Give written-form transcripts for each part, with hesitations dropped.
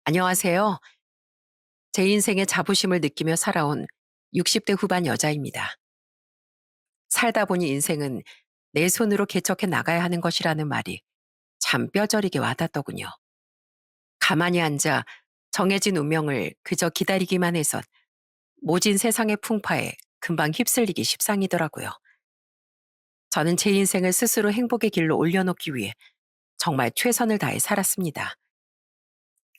안녕하세요. 제 인생의 자부심을 느끼며 살아온 60대 후반 여자입니다. 살다 보니 인생은 내 손으로 개척해 나가야 하는 것이라는 말이 참 뼈저리게 와닿더군요. 가만히 앉아 정해진 운명을 그저 기다리기만 해선 모진 세상의 풍파에 금방 휩쓸리기 십상이더라고요. 저는 제 인생을 스스로 행복의 길로 올려놓기 위해 정말 최선을 다해 살았습니다.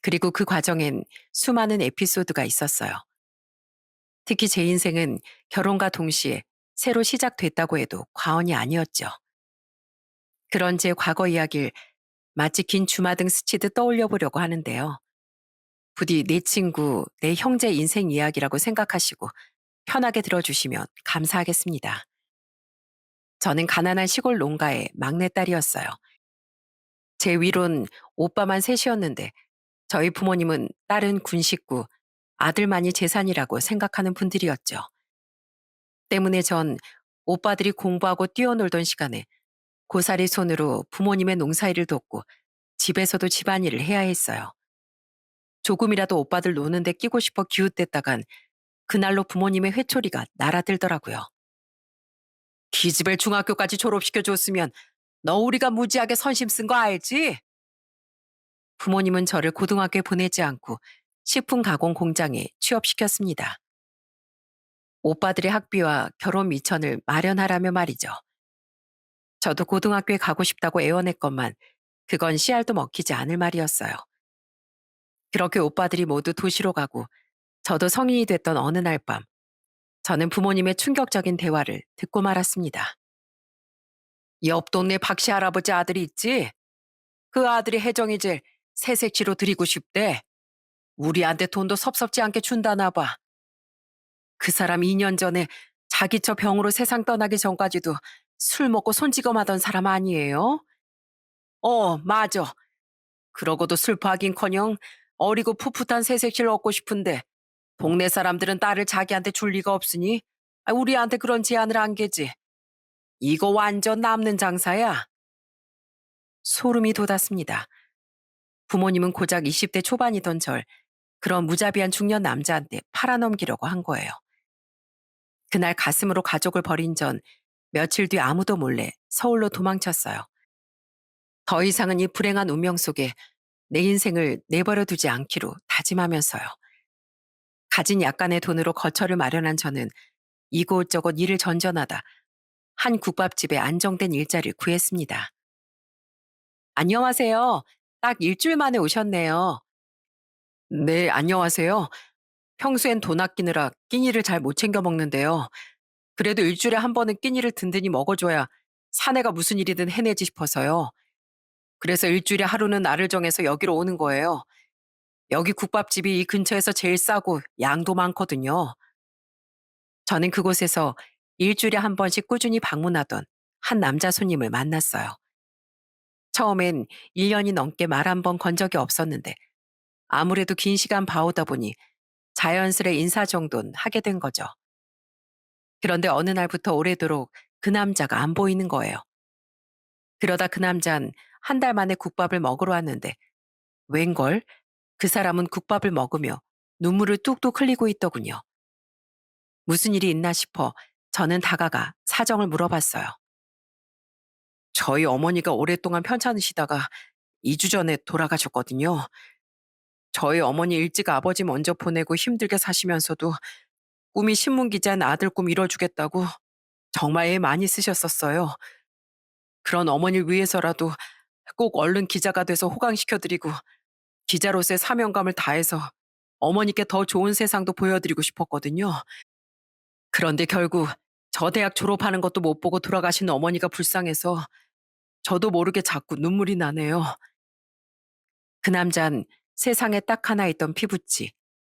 그리고 그 과정엔 수많은 에피소드가 있었어요. 특히 제 인생은 결혼과 동시에 새로 시작됐다고 해도 과언이 아니었죠. 그런 제 과거 이야기를 마치 긴 주마등 스치듯 떠올려 보려고 하는데요. 부디 내 친구, 내 형제 인생 이야기라고 생각하시고 편하게 들어주시면 감사하겠습니다. 저는 가난한 시골 농가의 막내딸이었어요. 제 위론 오빠만 셋이었는데 저희 부모님은 딸은 군 식구, 아들만이 재산이라고 생각하는 분들이었죠. 때문에 전 오빠들이 공부하고 뛰어놀던 시간에 고사리 손으로 부모님의 농사일을 돕고 집에서도 집안일을 해야 했어요. 조금이라도 오빠들 노는데 끼고 싶어 기웃댔다간 그날로 부모님의 회초리가 날아들더라고요. 기집애 중학교까지 졸업시켜줬으면 너 우리가 무지하게 선심 쓴 거 알지? 부모님은 저를 고등학교에 보내지 않고 식품 가공 공장에 취업시켰습니다. 오빠들의 학비와 결혼 미천을 마련하라며 말이죠. 저도 고등학교에 가고 싶다고 애원했건만 그건 씨알도 먹히지 않을 말이었어요. 그렇게 오빠들이 모두 도시로 가고 저도 성인이 됐던 어느 날 밤, 저는 부모님의 충격적인 대화를 듣고 말았습니다. 옆 동네 박씨 할아버지 아들이 있지? 그 아들이 혜정이질 새색시로 드리고 싶대. 우리한테 돈도 섭섭지 않게 준다나 봐. 그 사람 2년 전에 자기 저 병으로 세상 떠나기 전까지도 술 먹고 손찌검하던 사람 아니에요? 맞아. 그러고도 슬퍼하긴커녕 어리고 풋풋한 새색시를 얻고 싶은데 동네 사람들은 딸을 자기한테 줄 리가 없으니 우리한테 그런 제안을 안 게지. 이거 완전 남는 장사야. 소름이 돋았습니다. 부모님은 고작 20대 초반이던 절 그런 무자비한 중년 남자한테 팔아넘기려고 한 거예요. 그날 가슴으로 가족을 버린 전 며칠 뒤 아무도 몰래 서울로 도망쳤어요. 더 이상은 이 불행한 운명 속에 내 인생을 내버려 두지 않기로 다짐하면서요. 가진 약간의 돈으로 거처를 마련한 저는 이곳저곳 일을 전전하다 한 국밥집에 안정된 일자리를 구했습니다. 안녕하세요. 딱 일주일 만에 오셨네요. 네, 안녕하세요. 평소엔 돈 아끼느라 끼니를 잘 못 챙겨 먹는데요. 그래도 일주일에 한 번은 끼니를 든든히 먹어줘야 사내가 무슨 일이든 해내지 싶어서요. 그래서 일주일에 하루는 날을 정해서 여기로 오는 거예요. 여기 국밥집이 이 근처에서 제일 싸고 양도 많거든요. 저는 그곳에서 일주일에 한 번씩 꾸준히 방문하던 한 남자 손님을 만났어요. 처음엔 1년이 넘게 말 한 번 건 적이 없었는데 아무래도 긴 시간 봐오다 보니 자연스레 인사 정도는 하게 된 거죠. 그런데 어느 날부터 오래도록 그 남자가 안 보이는 거예요. 그러다 그 남잔 한 달 만에 국밥을 먹으러 왔는데 웬걸 그 사람은 국밥을 먹으며 눈물을 뚝뚝 흘리고 있더군요. 무슨 일이 있나 싶어 저는 다가가 사정을 물어봤어요. 저희 어머니가 오랫동안 편찮으시다가 2주 전에 돌아가셨거든요. 저희 어머니 일찍 아버지 먼저 보내고 힘들게 사시면서도 꿈이 신문기자인 아들 꿈 이뤄주겠다고 정말 애 많이 쓰셨었어요. 그런 어머니를 위해서라도 꼭 얼른 기자가 돼서 호강시켜드리고 기자로서의 사명감을 다해서 어머니께 더 좋은 세상도 보여드리고 싶었거든요. 그런데 결국 저 대학 졸업하는 것도 못 보고 돌아가신 어머니가 불쌍해서 저도 모르게 자꾸 눈물이 나네요. 그 남잔 세상에 딱 하나 있던 피부치,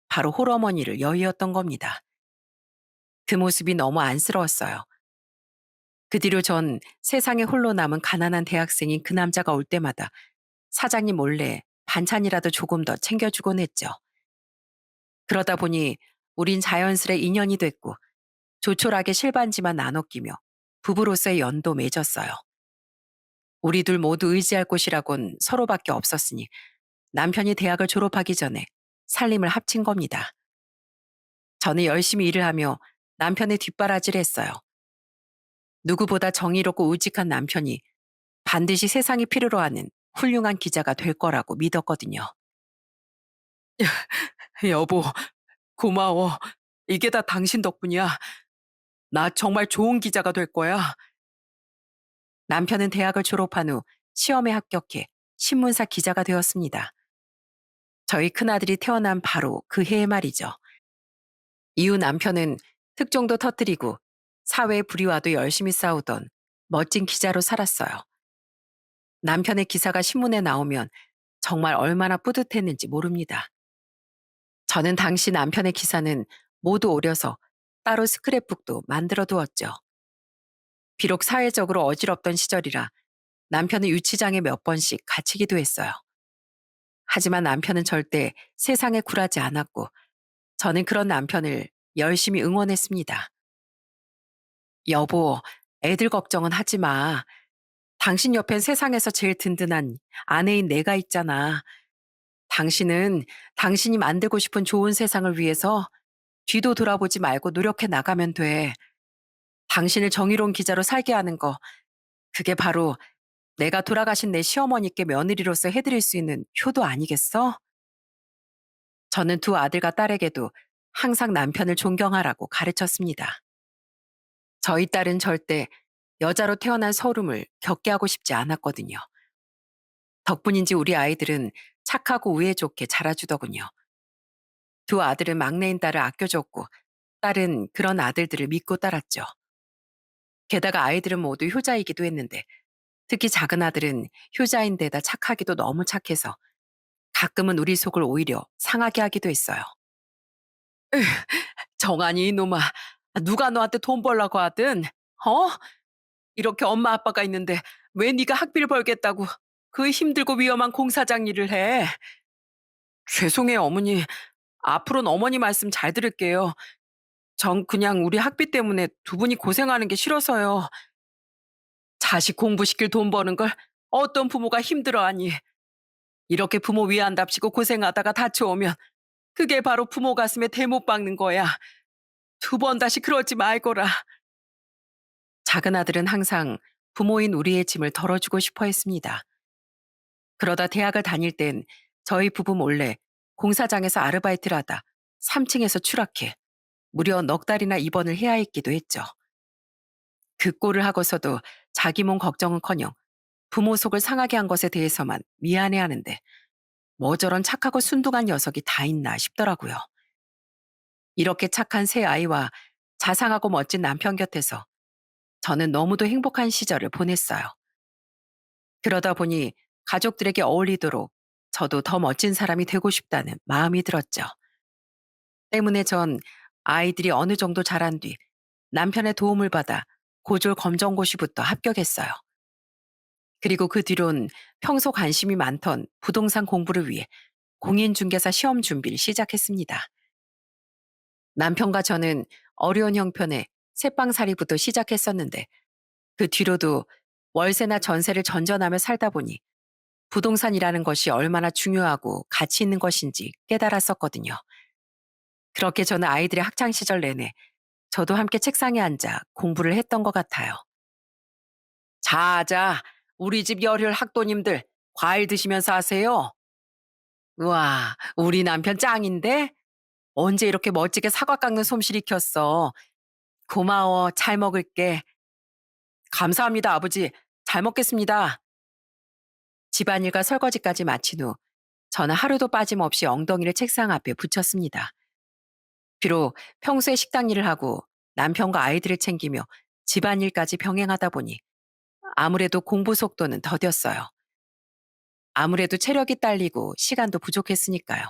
바로 홀어머니를 여의었던 겁니다. 그 모습이 너무 안쓰러웠어요. 그 뒤로 전 세상에 홀로 남은 가난한 대학생인 그 남자가 올 때마다 사장님 몰래 반찬이라도 조금 더 챙겨주곤 했죠. 그러다 보니 우린 자연스레 인연이 됐고 조촐하게 실반지만 나눠 끼며 부부로서의 연도 맺었어요. 우리 둘 모두 의지할 곳이라곤 서로밖에 없었으니 남편이 대학을 졸업하기 전에 살림을 합친 겁니다. 저는 열심히 일을 하며 남편의 뒷바라지를 했어요. 누구보다 정의롭고 우직한 남편이 반드시 세상이 필요로 하는 훌륭한 기자가 될 거라고 믿었거든요. 여보, 고마워. 이게 다 당신 덕분이야. 나 정말 좋은 기자가 될 거야. 남편은 대학을 졸업한 후 시험에 합격해 신문사 기자가 되었습니다. 저희 큰아들이 태어난 바로 그 해의 말이죠. 이후 남편은 특종도 터뜨리고 사회의 불의와도 열심히 싸우던 멋진 기자로 살았어요. 남편의 기사가 신문에 나오면 정말 얼마나 뿌듯했는지 모릅니다. 저는 당시 남편의 기사는 모두 오려서 따로 스크랩북도 만들어 두었죠. 비록 사회적으로 어지럽던 시절이라 남편은 유치장에 몇 번씩 갇히기도 했어요. 하지만 남편은 절대 세상에 굴하지 않았고 저는 그런 남편을 열심히 응원했습니다. 여보, 애들 걱정은 하지 마. 당신 옆엔 세상에서 제일 든든한 아내인 내가 있잖아. 당신은 당신이 만들고 싶은 좋은 세상을 위해서 뒤도 돌아보지 말고 노력해 나가면 돼. 당신을 정의로운 기자로 살게 하는 거, 그게 바로 내가 돌아가신 내 시어머니께 며느리로서 해드릴 수 있는 효도 아니겠어? 저는 두 아들과 딸에게도 항상 남편을 존경하라고 가르쳤습니다. 저희 딸은 절대 여자로 태어난 서름을 겪게 하고 싶지 않았거든요. 덕분인지 우리 아이들은 착하고 우애 좋게 자라주더군요. 두 아들은 막내인 딸을 아껴줬고 딸은 그런 아들들을 믿고 따랐죠. 게다가 아이들은 모두 효자이기도 했는데 특히 작은 아들은 효자인 데다 착하기도 너무 착해서 가끔은 우리 속을 오히려 상하게 하기도 했어요. 정한이 이놈아, 누가 너한테 돈 벌라고 하든, 어? 이렇게 엄마 아빠가 있는데 왜 네가 학비를 벌겠다고 그 힘들고 위험한 공사장 일을 해? 죄송해요 어머니. 앞으로는 어머니 말씀 잘 들을게요. 전 그냥 우리 학비 때문에 두 분이 고생하는 게 싫어서요. 자식 공부시킬 돈 버는 걸 어떤 부모가 힘들어하니. 이렇게 부모 위한답시고 고생하다가 다쳐오면 그게 바로 부모 가슴에 대못 박는 거야. 두 번 다시 그러지 말거라. 작은 아들은 항상 부모인 우리의 짐을 덜어주고 싶어 했습니다. 그러다 대학을 다닐 땐 저희 부부 몰래 공사장에서 아르바이트를 하다 3층에서 추락해 무려 넉 달이나 입원을 해야 했기도 했죠. 그 꼴을 하고서도 자기 몸 걱정은커녕 부모 속을 상하게 한 것에 대해서만 미안해하는데 뭐 저런 착하고 순둥한 녀석이 다 있나 싶더라고요. 이렇게 착한 새 아이와 자상하고 멋진 남편 곁에서 저는 너무도 행복한 시절을 보냈어요. 그러다 보니 가족들에게 어울리도록 저도 더 멋진 사람이 되고 싶다는 마음이 들었죠. 때문에 전 아이들이 어느 정도 자란 뒤 남편의 도움을 받아 고졸 검정고시부터 합격했어요. 그리고 그 뒤론 평소 관심이 많던 부동산 공부를 위해 공인중개사 시험 준비를 시작했습니다. 남편과 저는 어려운 형편의 새빵살이부터 시작했었는데 그 뒤로도 월세나 전세를 전전하며 살다 보니 부동산이라는 것이 얼마나 중요하고 가치 있는 것인지 깨달았었거든요. 그렇게 저는 아이들의 학창 시절 내내 저도 함께 책상에 앉아 공부를 했던 것 같아요. 자자, 우리 집 열혈 학도님들 과일 드시면서 하세요. 우와, 우리 남편 짱인데? 언제 이렇게 멋지게 사과 깎는 솜씨를 익혔어. 고마워, 잘 먹을게. 감사합니다, 아버지. 잘 먹겠습니다. 집안일과 설거지까지 마친 후 저는 하루도 빠짐없이 엉덩이를 책상 앞에 붙였습니다. 비록 평소에 식당 일을 하고 남편과 아이들을 챙기며 집안일까지 병행하다 보니 아무래도 공부 속도는 더뎠어요. 아무래도 체력이 딸리고 시간도 부족했으니까요.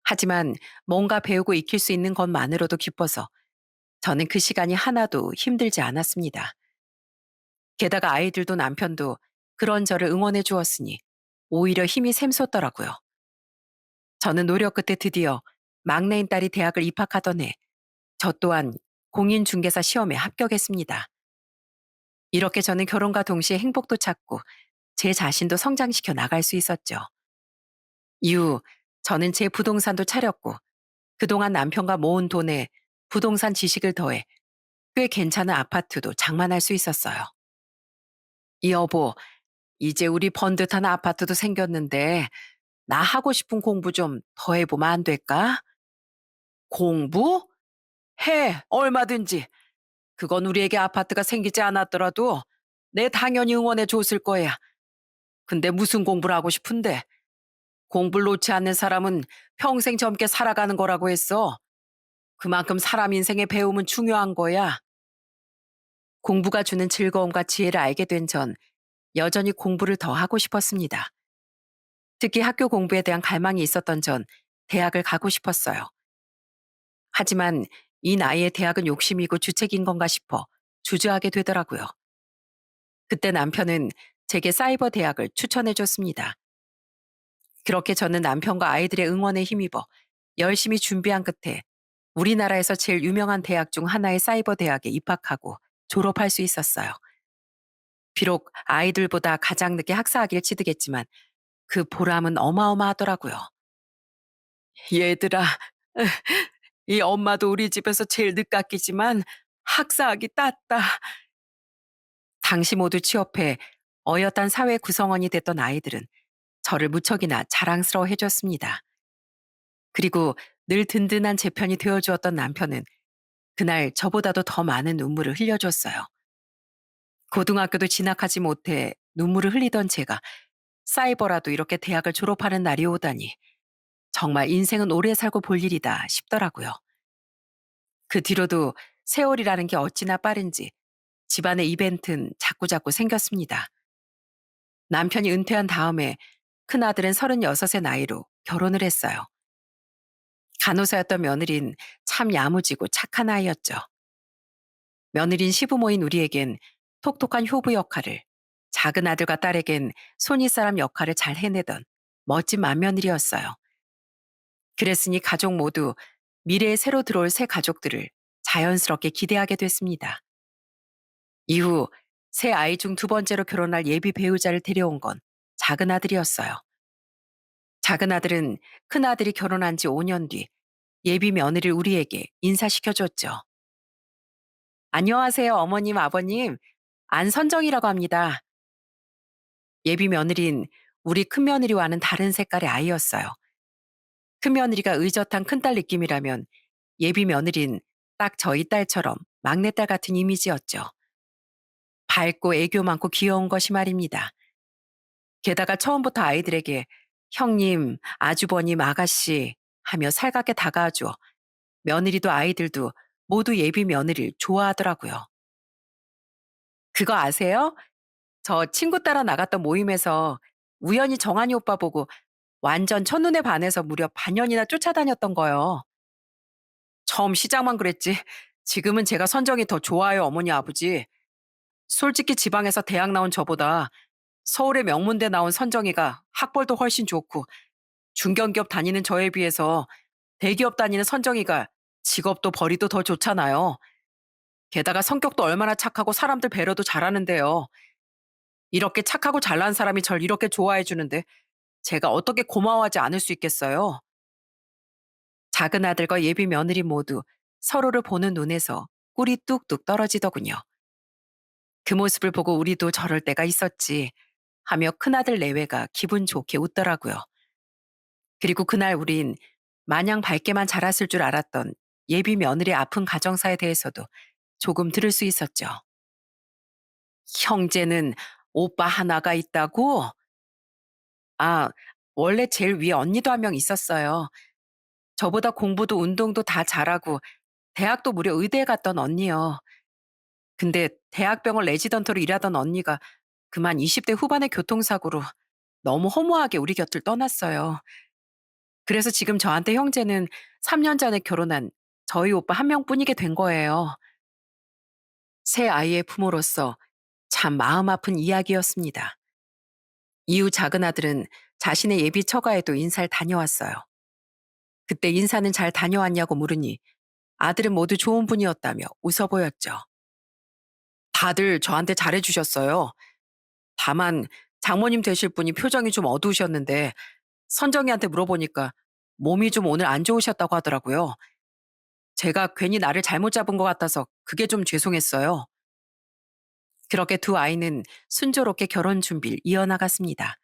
하지만 뭔가 배우고 익힐 수 있는 것만으로도 기뻐서 저는 그 시간이 하나도 힘들지 않았습니다. 게다가 아이들도 남편도 그런 저를 응원해 주었으니 오히려 힘이 샘솟더라고요. 저는 노력 끝에 드디어 막내인 딸이 대학을 입학하던 해 저 또한 공인중개사 시험에 합격했습니다. 이렇게 저는 결혼과 동시에 행복도 찾고 제 자신도 성장시켜 나갈 수 있었죠. 이후 저는 제 부동산도 차렸고 그동안 남편과 모은 돈에 부동산 지식을 더해 꽤 괜찮은 아파트도 장만할 수 있었어요. 여보, 이제 우리 번듯한 아파트도 생겼는데 나 하고 싶은 공부 좀 더 해보면 안 될까? 공부? 해, 얼마든지. 그건 우리에게 아파트가 생기지 않았더라도 내 당연히 응원해 줬을 거야. 근데 무슨 공부를 하고 싶은데? 공부를 놓지 않는 사람은 평생 젊게 살아가는 거라고 했어. 그만큼 사람 인생의 배움은 중요한 거야. 공부가 주는 즐거움과 지혜를 알게 된 전 여전히 공부를 더 하고 싶었습니다. 특히 학교 공부에 대한 갈망이 있었던 전 대학을 가고 싶었어요. 하지만 이 나이에 대학은 욕심이고 주책인 건가 싶어 주저하게 되더라고요. 그때 남편은 제게 사이버 대학을 추천해 줬습니다. 그렇게 저는 남편과 아이들의 응원에 힘입어 열심히 준비한 끝에 우리나라에서 제일 유명한 대학 중 하나의 사이버 대학에 입학하고 졸업할 수 있었어요. 비록 아이들보다 가장 늦게 학사학위를 취득했지만 그 보람은 어마어마하더라고요. 얘들아, 이 엄마도 우리 집에서 제일 늦깎이지만 학사학위 땄다. 당시 모두 취업해 어엿한 사회 구성원이 됐던 아이들은 저를 무척이나 자랑스러워 해줬습니다. 그리고 늘 든든한 제 편이 되어주었던 남편은 그날 저보다도 더 많은 눈물을 흘려줬어요. 고등학교도 진학하지 못해 눈물을 흘리던 제가 사이버라도 이렇게 대학을 졸업하는 날이 오다니 정말 인생은 오래 살고 볼 일이다 싶더라고요. 그 뒤로도 세월이라는 게 어찌나 빠른지 집안의 이벤트는 자꾸자꾸 생겼습니다. 남편이 은퇴한 다음에 큰아들은 36의 나이로 결혼을 했어요. 간호사였던 며느린 참 야무지고 착한 아이였죠. 며느린 시부모인 우리에겐 톡톡한 효부 역할을, 작은 아들과 딸에겐 손윗사람 역할을 잘 해내던 멋진 맏며느리였어요. 그랬으니 가족 모두 미래에 새로 들어올 새 가족들을 자연스럽게 기대하게 됐습니다. 이후 새 아이 중 두 번째로 결혼할 예비 배우자를 데려온 건 작은 아들이었어요. 작은 아들은 큰 아들이 결혼한 지 5년 뒤 예비 며느리를 우리에게 인사시켜줬죠. 안녕하세요, 어머님, 아버님. 안선정이라고 합니다. 예비 며느린 우리 큰며느리와는 다른 색깔의 아이였어요. 큰며느리가 의젓한 큰딸 느낌이라면 예비 며느린 딱 저희 딸처럼 막내딸 같은 이미지였죠. 밝고 애교 많고 귀여운 것이 말입니다. 게다가 처음부터 아이들에게 형님, 아주버님, 아가씨 하며 살갑게 다가와줘 며느리도 아이들도 모두 예비 며느리를 좋아하더라고요. 그거 아세요? 저 친구 따라 나갔던 모임에서 우연히 정한이 오빠 보고 완전 첫눈에 반해서 무려 반년이나 쫓아다녔던 거요. 처음 시작만 그랬지. 지금은 제가 선정이 더 좋아요, 어머니, 아버지. 솔직히 지방에서 대학 나온 저보다 서울의 명문대 나온 선정이가 학벌도 훨씬 좋고 중견기업 다니는 저에 비해서 대기업 다니는 선정이가 직업도 벌이도 더 좋잖아요. 게다가 성격도 얼마나 착하고 사람들 배려도 잘하는데요. 이렇게 착하고 잘난 사람이 절 이렇게 좋아해 주는데 제가 어떻게 고마워하지 않을 수 있겠어요? 작은 아들과 예비 며느리 모두 서로를 보는 눈에서 꿀이 뚝뚝 떨어지더군요. 그 모습을 보고 우리도 저럴 때가 있었지 하며 큰아들 내외가 기분 좋게 웃더라고요. 그리고 그날 우린 마냥 밝게만 자랐을 줄 알았던 예비 며느리 아픈 가정사에 대해서도 조금 들을 수 있었죠. 형제는 오빠 하나가 있다고? 아, 원래 제일 위에 언니도 한 명 있었어요. 저보다 공부도 운동도 다 잘하고 대학도 무려 의대에 갔던 언니요. 근데 대학병원 레지던트로 일하던 언니가 그만 20대 후반의 교통사고로 너무 허무하게 우리 곁을 떠났어요. 그래서 지금 저한테 형제는 3년 전에 결혼한 저희 오빠 한 명뿐이게 된 거예요. 새 아이의 부모로서 참 마음 아픈 이야기였습니다. 이후 작은 아들은 자신의 예비 처가에도 인사를 다녀왔어요. 그때 인사는 잘 다녀왔냐고 물으니 아들은 모두 좋은 분이었다며 웃어 보였죠. 다들 저한테 잘해주셨어요. 다만 장모님 되실 분이 표정이 좀 어두우셨는데 선정이한테 물어보니까 몸이 좀 오늘 안 좋으셨다고 하더라고요. 제가 괜히 나를 잘못 잡은 것 같아서 그게 좀 죄송했어요. 그렇게 두 아이는 순조롭게 결혼 준비를 이어나갔습니다.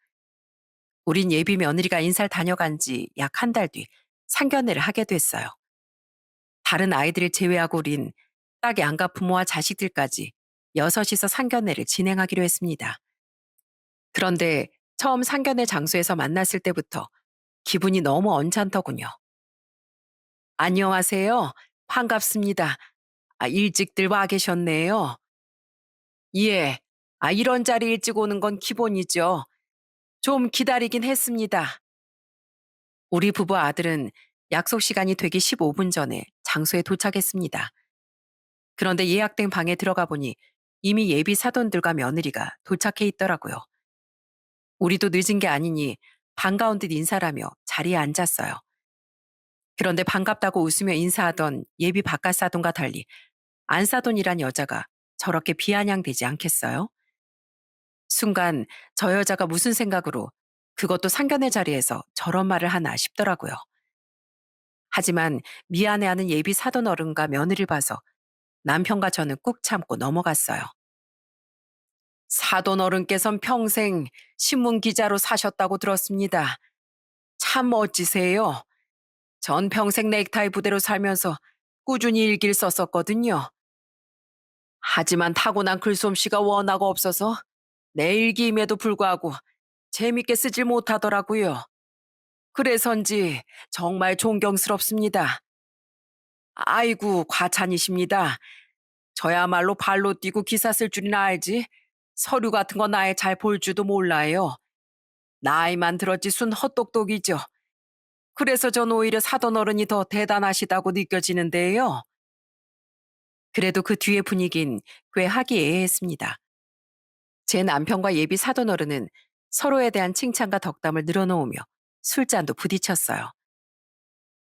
우린 예비 며느리가 인사를 다녀간 지 약 한 달 뒤 상견례를 하게 됐어요. 다른 아이들을 제외하고 우린 딱 양가 부모와 자식들까지 여섯이서 상견례를 진행하기로 했습니다. 그런데 처음 상견례 장소에서 만났을 때부터 기분이 너무 언짢더군요. 안녕하세요. 반갑습니다. 일찍들 와 계셨네요. 예. 이런 자리 일찍 오는 건 기본이죠. 좀 기다리긴 했습니다. 우리 부부 아들은 약속 시간이 되기 15분 전에 장소에 도착했습니다. 그런데 예약된 방에 들어가 보니 이미 예비 사돈들과 며느리가 도착해 있더라고요. 우리도 늦은 게 아니니 반가운 듯 인사를 하며 자리에 앉았어요. 그런데 반갑다고 웃으며 인사하던 예비 바깥 사돈과 달리 안 사돈이란 여자가 저렇게 비아냥되지 않겠어요? 순간 저 여자가 무슨 생각으로 그것도 상견례 자리에서 저런 말을 하나 싶더라고요. 하지만 미안해하는 예비 사돈 어른과 며느리를 봐서 남편과 저는 꾹 참고 넘어갔어요. 사돈 어른께선 평생 신문 기자로 사셨다고 들었습니다. 참 멋지세요. 전 평생 넥타이 부대로 살면서 꾸준히 일기를 썼었거든요. 하지만 타고난 글솜씨가 워낙 없어서 내 일기임에도 불구하고 재밌게 쓰질 못하더라고요. 그래서인지 정말 존경스럽습니다. 아이고, 과찬이십니다. 저야말로 발로 뛰고 기사 쓸 줄이나 알지. 서류 같은 거 나에 잘 볼 줄도 몰라요. 나이만 들었지 순 헛똑똑이죠. 그래서 전 오히려 사돈 어른이 더 대단하시다고 느껴지는데요. 그래도 그 뒤의 분위긴 꽤 화기애애했습니다. 제 남편과 예비 사돈 어른은 서로에 대한 칭찬과 덕담을 늘어놓으며 술잔도 부딪혔어요.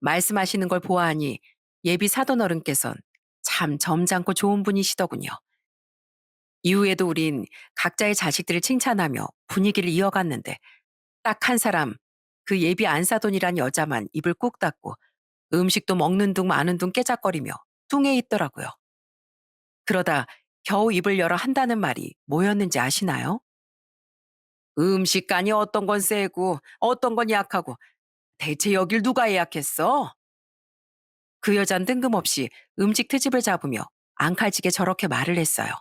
말씀하시는 걸 보아하니 예비 사돈 어른께선 참 점잖고 좋은 분이시더군요. 이후에도 우린 각자의 자식들을 칭찬하며 분위기를 이어갔는데 딱 한 사람, 그 예비 안사돈이란 여자만 입을 꾹 닫고 음식도 먹는 둥 마는 둥 깨작거리며 뚱해 있더라고요. 그러다 겨우 입을 열어 한다는 말이 뭐였는지 아시나요? 음식간이 어떤 건 세고 어떤 건 약하고 대체 여길 누가 예약했어? 그 여잔 뜬금없이 음식 트집을 잡으며 앙칼지게 저렇게 말을 했어요.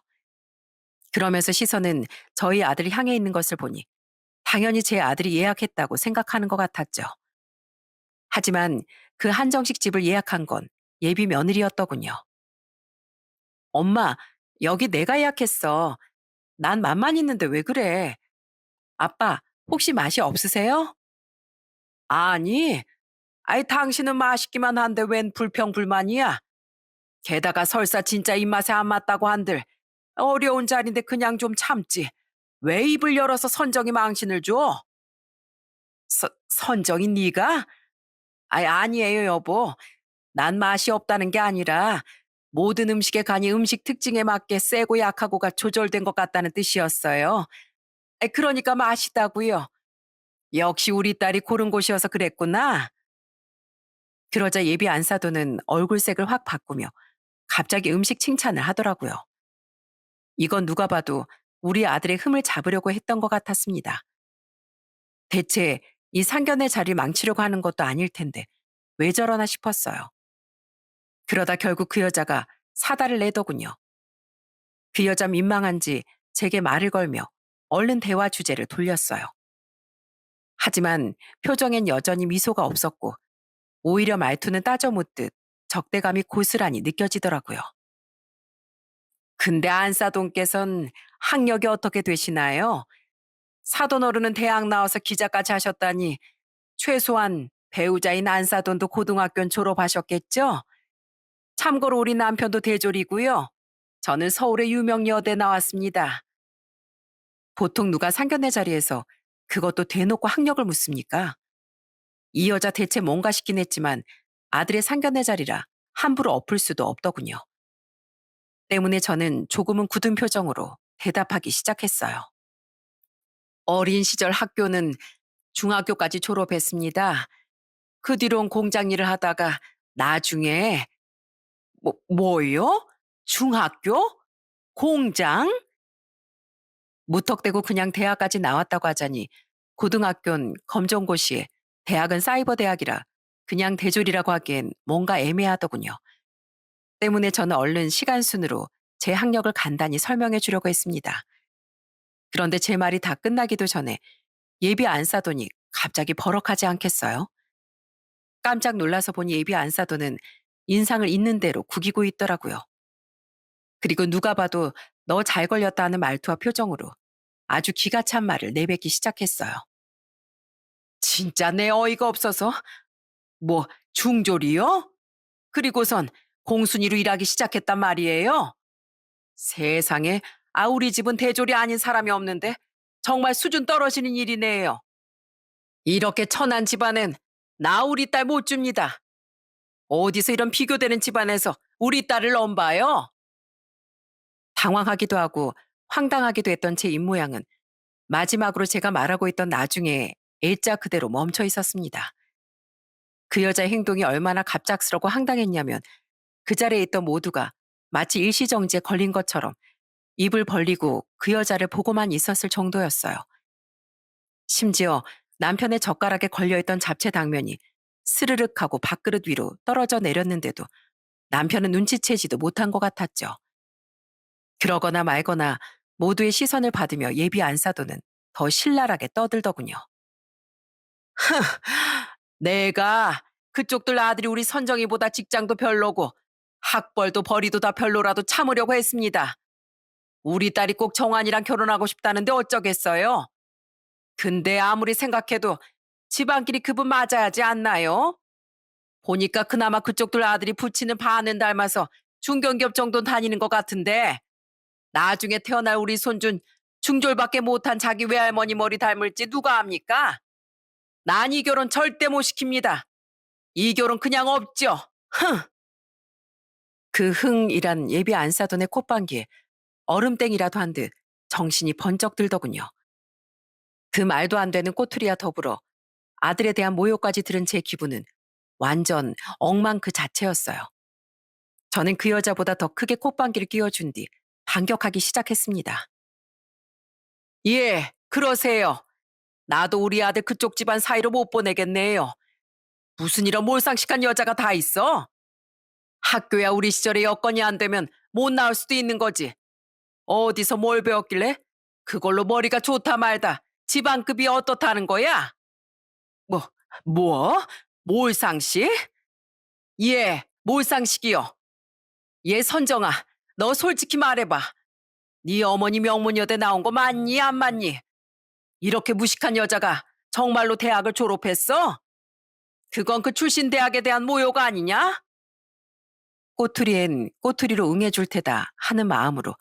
그러면서 시선은 저희 아들을 향해 있는 것을 보니 당연히 제 아들이 예약했다고 생각하는 것 같았죠. 하지만 그 한정식 집을 예약한 건 예비 며느리였더군요. 엄마, 여기 내가 예약했어. 난 맘만 있는데 왜 그래? 아빠, 혹시 맛이 없으세요? 아니, 당신은 맛있기만 한데 웬 불평불만이야? 게다가 설사 진짜 입맛에 안 맞다고 한들 어려운 자리인데 그냥 좀 참지. 왜 입을 열어서 선정이 망신을 줘? 선정이 네가? 아니에요, 여보. 난 맛이 없다는 게 아니라 모든 음식의 간이 음식 특징에 맞게 세고 약하고가 조절된 것 같다는 뜻이었어요. 그러니까 맛있다고요. 역시 우리 딸이 고른 곳이어서 그랬구나. 그러자 예비 안사도는 얼굴색을 확 바꾸며 갑자기 음식 칭찬을 하더라고요. 이건 누가 봐도 우리 아들의 흠을 잡으려고 했던 것 같았습니다. 대체 이 상견례 자리를 망치려고 하는 것도 아닐 텐데 왜 저러나 싶었어요. 그러다 결국 그 여자가 사달을 내더군요. 그 여자 민망한지 제게 말을 걸며 얼른 대화 주제를 돌렸어요. 하지만 표정엔 여전히 미소가 없었고 오히려 말투는 따져 묻듯 적대감이 고스란히 느껴지더라고요. 근데 안사돈께선 학력이 어떻게 되시나요? 사돈 어른은 대학 나와서 기자까지 하셨다니 최소한 배우자인 안사돈도 고등학교는 졸업하셨겠죠? 참고로 우리 남편도 대졸이고요. 저는 서울의 유명 여대 나왔습니다. 보통 누가 상견례 자리에서 그것도 대놓고 학력을 묻습니까? 이 여자 대체 뭔가 싶긴 했지만 아들의 상견례 자리라 함부로 엎을 수도 없더군요. 때문에 저는 조금은 굳은 표정으로 대답하기 시작했어요. 어린 시절 학교는 중학교까지 졸업했습니다. 그 뒤론 공장 일을 하다가 나중에 뭐요? 중학교? 공장? 무턱대고 그냥 대학까지 나왔다고 하자니 고등학교는 검정고시에 대학은 사이버 대학이라 그냥 대졸이라고 하기엔 뭔가 애매하더군요. 때문에 저는 얼른 시간 순으로 제 학력을 간단히 설명해 주려고 했습니다. 그런데 제 말이 다 끝나기도 전에 예비 안사돈이 갑자기 버럭하지 않겠어요? 깜짝 놀라서 보니 예비 안사돈은 인상을 있는 대로 구기고 있더라고요. 그리고 누가 봐도 너 잘 걸렸다 하는 말투와 표정으로 아주 기가 찬 말을 내뱉기 시작했어요. 진짜 내 어이가 없어서 뭐 중졸이요? 그리고선 공순이로 일하기 시작했단 말이에요. 세상에, 우리 집은 대졸이 아닌 사람이 없는데 정말 수준 떨어지는 일이네요. 이렇게 천한 집안엔 나 우리 딸 못 줍니다. 어디서 이런 비교되는 집안에서 우리 딸을 넘봐요? 당황하기도 하고 황당하기도 했던 제 입모양은 마지막으로 제가 말하고 있던 나중에 일자 그대로 멈춰 있었습니다. 그 여자의 행동이 얼마나 갑작스럽고 황당했냐면 그 자리에 있던 모두가 마치 일시정지에 걸린 것처럼 입을 벌리고 그 여자를 보고만 있었을 정도였어요. 심지어 남편의 젓가락에 걸려있던 잡채 당면이 스르륵 하고 밥그릇 위로 떨어져 내렸는데도 남편은 눈치채지도 못한 것 같았죠. 그러거나 말거나 모두의 시선을 받으며 예비 안사도는 더 신랄하게 떠들더군요. 내가 그쪽들 아들이 우리 선정이보다 직장도 별로고 학벌도 벌이도 다 별로라도 참으려고 했습니다. 우리 딸이 꼭 정환이랑 결혼하고 싶다는데 어쩌겠어요? 근데 아무리 생각해도 집안끼리 그분 맞아야지 않나요? 보니까 그나마 그쪽들 아들이 부치는 반은 닮아서 중견기업 정도는 다니는 것 같은데 나중에 태어날 우리 손준 중졸밖에 못한 자기 외할머니 머리 닮을지 누가 압니까? 난 이 결혼 절대 못 시킵니다. 이 결혼 그냥 없죠. 흥! 그 흥이란 예비 안사돈의 콧방귀에 얼음땡이라도 한 듯 정신이 번쩍 들더군요. 그 말도 안 되는 꼬투리와 더불어 아들에 대한 모욕까지 들은 제 기분은 완전 엉망 그 자체였어요. 저는 그 여자보다 더 크게 콧방귀를 끼워준 뒤 반격하기 시작했습니다. 예, 그러세요. 나도 우리 아들 그쪽 집안 사이로 못 보내겠네요. 무슨 이런 몰상식한 여자가 다 있어? 학교야 우리 시절에 여건이 안 되면 못 나올 수도 있는 거지. 어디서 뭘 배웠길래? 그걸로 머리가 좋다 말다. 집안급이 어떻다는 거야? 뭐, 뭐? 몰상식? 예, 몰상식이요. 얘 선정아, 너 솔직히 말해봐. 네 어머니 명문여대 나온 거 맞니 안 맞니? 이렇게 무식한 여자가 정말로 대학을 졸업했어? 그건 그 출신 대학에 대한 모욕 아니냐? 꼬투리엔 꼬투리로 응해줄 테다 하는 마음으로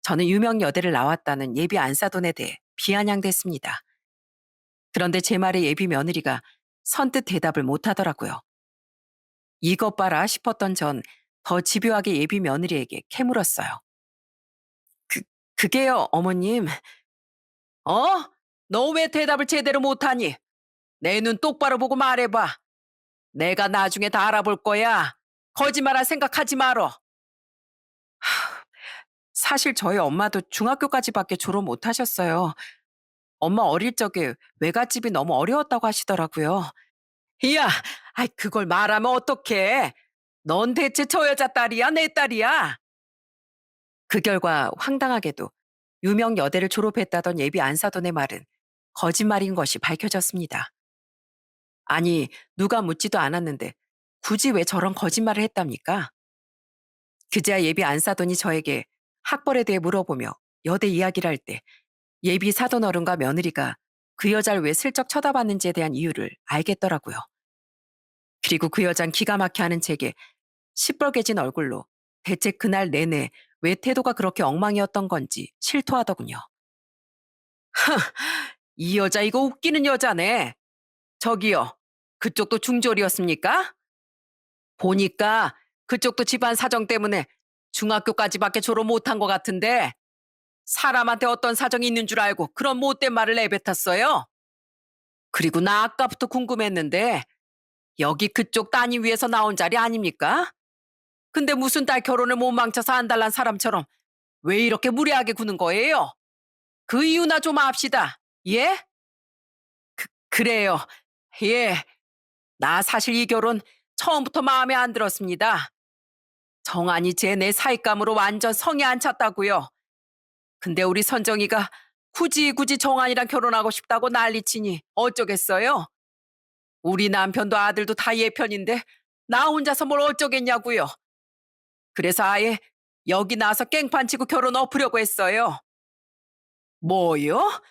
저는 유명 여대를 나왔다는 예비 안사돈에 대해 비아냥댔습니다. 그런데 제 말에 예비 며느리가 선뜻 대답을 못하더라고요. 이것 봐라 싶었던 전 더 집요하게 예비 며느리에게 캐물었어요. 그, 그게요, 어머님. 어? 너 왜 대답을 제대로 못하니? 내 눈 똑바로 보고 말해봐. 내가 나중에 다 알아볼 거야. 거짓말할 생각하지 말어. 사실 저희 엄마도 중학교까지밖에 졸업 못 하셨어요. 엄마 어릴 적에 외갓집이 너무 어려웠다고 하시더라고요. 야, 그걸 말하면 어떡해. 넌 대체 저 여자 딸이야, 내 딸이야? 그 결과 황당하게도 유명 여대를 졸업했다던 예비 안사돈의 말은 거짓말인 것이 밝혀졌습니다. 아니, 누가 묻지도 않았는데 굳이 왜 저런 거짓말을 했답니까? 그제야 예비 안사돈이 저에게 학벌에 대해 물어보며 여대 이야기를 할 때 예비 사돈 어른과 며느리가 그 여자를 왜 슬쩍 쳐다봤는지에 대한 이유를 알겠더라고요. 그리고 그 여잔 기가 막혀 하는 제게 시뻘개진 얼굴로 대체 그날 내내 왜 태도가 그렇게 엉망이었던 건지 실토하더군요. 이 여자 이거 웃기는 여자네. 저기요, 그쪽도 중졸이었습니까? 보니까 그쪽도 집안 사정 때문에 중학교까지밖에 졸업 못한 것 같은데 사람한테 어떤 사정이 있는 줄 알고 그런 못된 말을 내뱉었어요? 그리고 나 아까부터 궁금했는데 여기 그쪽 따님 위해서 나온 자리 아닙니까? 근데 무슨 딸 결혼을 못 망쳐서 안달난 사람처럼 왜 이렇게 무례하게 구는 거예요? 그 이유나 좀 압시다. 예? 그래요. 예. 나 사실 이 결혼 처음부터 마음에 안 들었습니다. 정한이 제 내 사익감으로 완전 성에 안 찼다고요. 근데 우리 선정이가 굳이 정한이랑 결혼하고 싶다고 난리치니 어쩌겠어요? 우리 남편도 아들도 다 얘 편인데 나 혼자서 뭘 어쩌겠냐고요. 그래서 아예 여기 나와서 깽판 치고 결혼 엎으려고 했어요. 뭐요?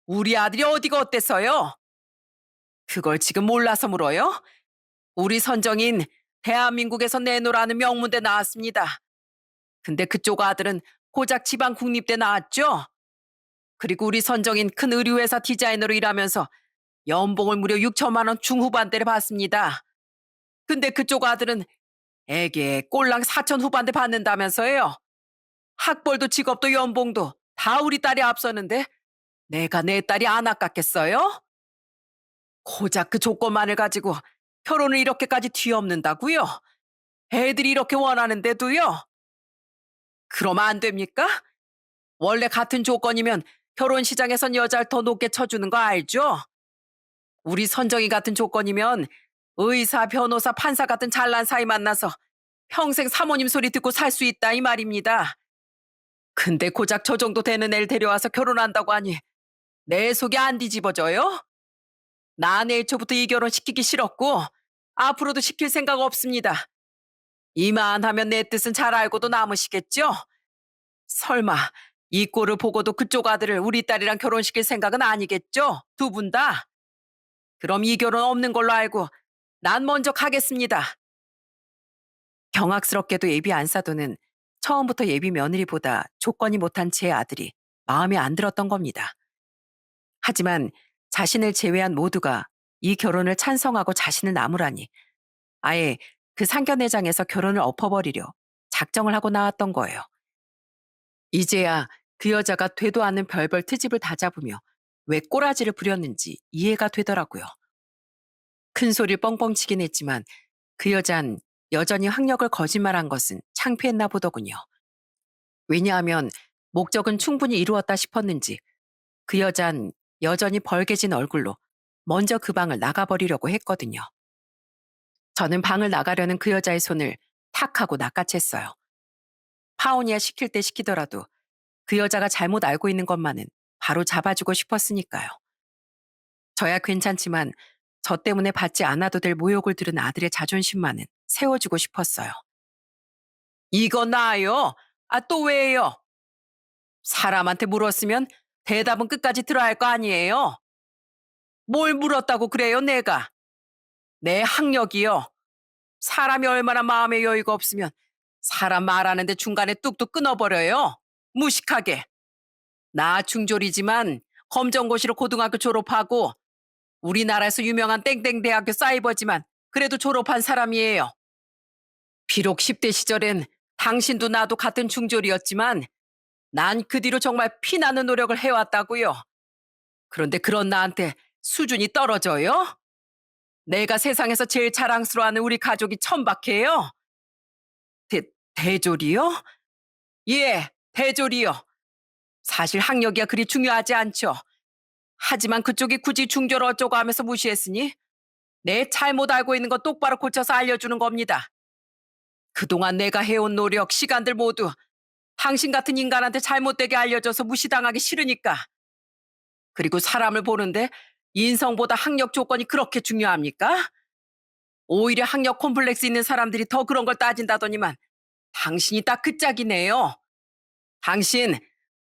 우리 아들이 어디가 어때서요? 그걸 지금 몰라서 물어요? 우리 선정인 대한민국에서 내놓으라는 명문대 나왔습니다. 근데 그쪽 아들은 고작 지방 국립대 나왔죠? 그리고 우리 선정인 큰 의류회사 디자이너로 일하면서 연봉을 무려 6천만 원 중후반대를 받습니다. 근데 그쪽 아들은 애게 꼴랑 4천 후반대 받는다면서요. 학벌도 직업도 연봉도 다 우리 딸이 앞서는데 내가 내 딸이 안 아깝겠어요? 고작 그 조건만을 가지고 결혼을 이렇게까지 뒤엎는다고요? 애들이 이렇게 원하는데도요? 그럼 안 됩니까? 원래 같은 조건이면 결혼 시장에선 여자를 더 높게 쳐주는 거 알죠? 우리 선정이 같은 조건이면 의사, 변호사, 판사 같은 잘난 사이 만나서 평생 사모님 소리 듣고 살 수 있다 이 말입니다. 근데 고작 저 정도 되는 애를 데려와서 결혼한다고 하니 내 속이 안 뒤집어져요? 난 애초부터 이 결혼 시키기 싫었고 앞으로도 시킬 생각 없습니다. 이만하면 내 뜻은 잘 알고도 남으시겠죠? 설마 이 꼴을 보고도 그쪽 아들을 우리 딸이랑 결혼시킬 생각은 아니겠죠? 두 분 다? 그럼 이 결혼 없는 걸로 알고 난 먼저 가겠습니다. 경악스럽게도 예비 안사도는 처음부터 예비 며느리보다 조건이 못한 제 아들이 마음에 안 들었던 겁니다. 하지만 자신을 제외한 모두가 이 결혼을 찬성하고 자신을 나무라니 아예 그 상견례장에서 결혼을 엎어버리려 작정을 하고 나왔던 거예요. 이제야 그 여자가 되도 않는 별별 트집을 다 잡으며 왜 꼬라지를 부렸는지 이해가 되더라고요. 큰 소리를 뻥뻥 치긴 했지만 그 여잔 여전히 학력을 거짓말한 것은 창피했나 보더군요. 왜냐하면 목적은 충분히 이루었다 싶었는지 그 여잔 여전히 벌개진 얼굴로 먼저 그 방을 나가버리려고 했거든요. 저는 방을 나가려는 그 여자의 손을 탁 하고 낚아챘어요. 파오니아 시킬 때 시키더라도 그 여자가 잘못 알고 있는 것만은 바로 잡아주고 싶었으니까요. 저야 괜찮지만 저 때문에 받지 않아도 될 모욕을 들은 아들의 자존심만은 세워주고 싶었어요. 이거 나아요? 아, 또 왜요? 사람한테 물었으면 대답은 끝까지 들어야 할 거 아니에요? 뭘 물었다고 그래요, 내가? 내 학력이요. 사람이 얼마나 마음의 여유가 없으면 사람 말하는데 중간에 뚝뚝 끊어버려요. 무식하게. 나 중졸이지만 검정고시로 고등학교 졸업하고 우리나라에서 유명한 땡땡 대학교 사이버지만 그래도 졸업한 사람이에요. 비록 10대 시절엔 당신도 나도 같은 중졸이었지만 난 그 뒤로 정말 피나는 노력을 해왔다고요. 그런데 그런 나한테 수준이 떨어져요? 내가 세상에서 제일 자랑스러워하는 우리 가족이 천박해요? 대졸이요? 예, 대졸이요. 사실 학력이야 그리 중요하지 않죠. 하지만 그쪽이 굳이 중졸 어쩌고 하면서 무시했으니 내 잘못 알고 있는 거 똑바로 고쳐서 알려주는 겁니다. 그동안 내가 해온 노력, 시간들 모두 당신 같은 인간한테 잘못되게 알려줘서 무시당하기 싫으니까. 그리고 사람을 보는데 인성보다 학력 조건이 그렇게 중요합니까? 오히려 학력 콤플렉스 있는 사람들이 더 그런 걸 따진다더니만 당신이 딱 그 짝이네요. 당신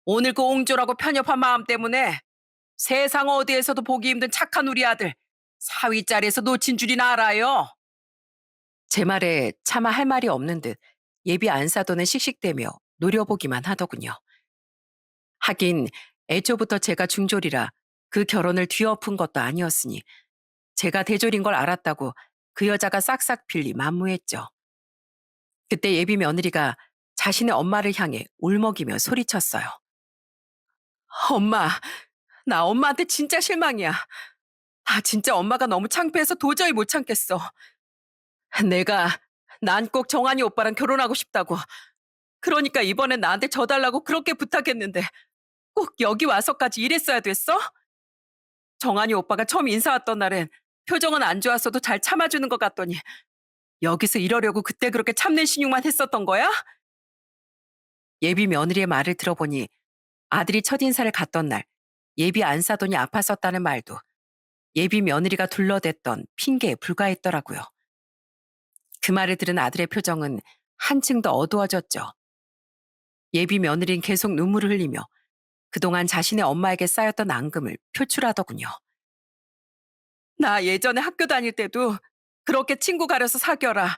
오늘 그 옹졸하고 편협한 마음 때문에 세상 어디에서도 보기 힘든 착한 우리 아들 사위 자리에서 놓친 줄이나 알아요. 제 말에 차마 할 말이 없는 듯 예비 안사도는 씩씩대며 노려보기만 하더군요. 하긴 애초부터 제가 중졸이라 그 결혼을 뒤엎은 것도 아니었으니 제가 대졸인 걸 알았다고 그 여자가 싹싹 빌리 만무했죠. 그때 예비 며느리가 자신의 엄마를 향해 울먹이며 소리쳤어요. 엄마, 나 엄마한테 진짜 실망이야. 나 진짜 엄마가 너무 창피해서 도저히 못 참겠어. 내가 난 꼭 정한이 오빠랑 결혼하고 싶다고. 그러니까 이번엔 나한테 져달라고 그렇게 부탁했는데 꼭 여기 와서까지 이랬어야 됐어? 정한이 오빠가 처음 인사 왔던 날엔 표정은 안 좋았어도 잘 참아주는 것 같더니 여기서 이러려고 그때 그렇게 참는 신용만 했었던 거야? 예비 며느리의 말을 들어보니 아들이 첫인사를 갔던 날 예비 안 사돈이 아팠었다는 말도 예비 며느리가 둘러댔던 핑계에 불과했더라고요. 그 말을 들은 아들의 표정은 한층 더 어두워졌죠. 예비 며느리는 계속 눈물을 흘리며 그동안 자신의 엄마에게 쌓였던 앙금을 표출하더군요. 나 예전에 학교 다닐 때도 그렇게 친구 가려서 사겨라.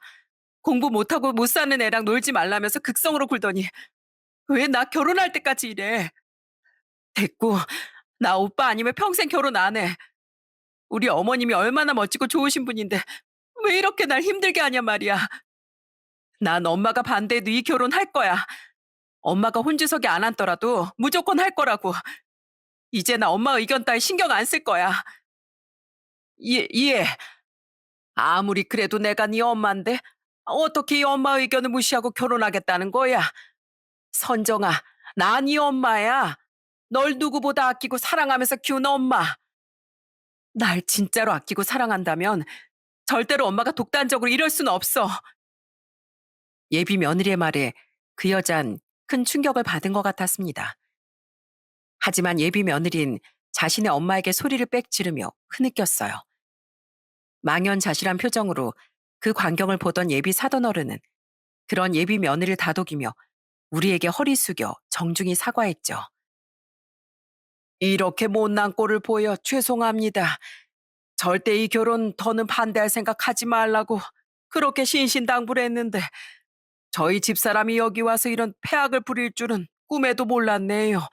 공부 못하고 못 사는 애랑 놀지 말라면서 극성으로 굴더니 왜 나 결혼할 때까지 이래. 됐고, 나 오빠 아니면 평생 결혼 안 해. 우리 어머님이 얼마나 멋지고 좋으신 분인데 왜 이렇게 날 힘들게 하냐 말이야. 난 엄마가 반대해도 이 결혼 할 거야. 엄마가 혼주석에 안 앉더라도 무조건 할 거라고. 이제 나 엄마 의견 따위 신경 안 쓸 거야. 이해. 아무리 그래도 내가 네 엄마인데 어떻게 이 엄마 의견을 무시하고 결혼하겠다는 거야. 선정아, 나 네 엄마야. 널 누구보다 아끼고 사랑하면서 키운 엄마. 날 진짜로 아끼고 사랑한다면 절대로 엄마가 독단적으로 이럴 수는 없어. 예비 며느리의 말에 그 여잔 큰 충격을 받은 것 같았습니다. 하지만 예비 며느린 자신의 엄마에게 소리를 빽 지르며 흐느꼈어요. 망연자실한 표정으로 그 광경을 보던 예비 사돈어른은 그런 예비 며느리를 다독이며 우리에게 허리 숙여 정중히 사과했죠. 이렇게 못난 꼴을 보여 죄송합니다. 절대 이 결혼 더는 반대할 생각하지 말라고 그렇게 신신당부를 했는데 저희 집사람이 여기 와서 이런 폐악을 부릴 줄은 꿈에도 몰랐네요.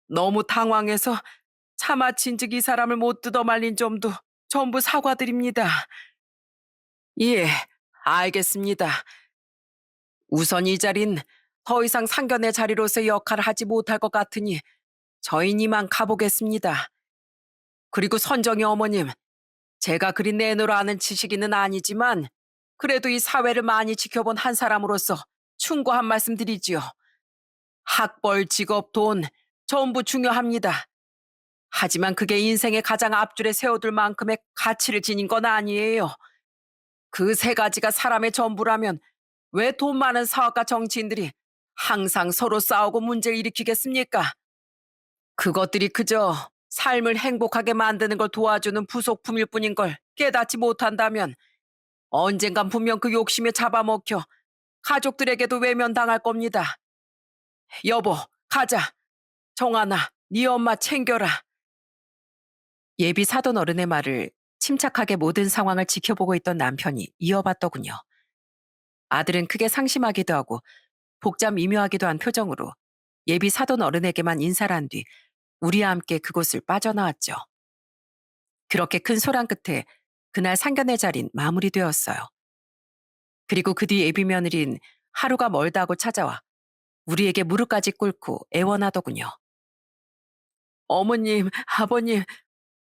너무 당황해서 차마 진즉 이 사람을 못 뜯어 말린 점도 전부 사과드립니다. 예, 알겠습니다. 우선 이 자린 더 이상 상견례 자리로서의 역할을 하지 못할 것 같으니 저희는 이만 가보겠습니다. 그리고 선정이 어머님, 제가 그리 내놓으라 하는 지식인은 아니지만 그래도 이 사회를 많이 지켜본 한 사람으로서 충고 한 말씀 드리지요. 학벌, 직업, 돈 전부 중요합니다. 하지만 그게 인생의 가장 앞줄에 세워둘 만큼의 가치를 지닌 건 아니에요. 그 세 가지가 사람의 전부라면 왜 돈 많은 사업가 정치인들이 항상 서로 싸우고 문제를 일으키겠습니까? 그것들이 그저 삶을 행복하게 만드는 걸 도와주는 부속품일 뿐인 걸 깨닫지 못한다면 언젠간 분명 그 욕심에 잡아먹혀 가족들에게도 외면당할 겁니다. 여보, 가자. 정하나, 네 엄마 챙겨라. 예비 사돈 어른의 말을 침착하게 모든 상황을 지켜보고 있던 남편이 이어봤더군요. 아들은 크게 상심하기도 하고 복잡 미묘하기도 한 표정으로 예비 사돈 어른에게만 인사를 한 뒤 우리와 함께 그곳을 빠져나왔죠. 그렇게 큰 소란 끝에 그날 상견례 자리는 마무리되었어요. 그리고 그 뒤 예비 며느린 하루가 멀다 하고 찾아와 우리에게 무릎까지 꿇고 애원하더군요. 어머님, 아버님,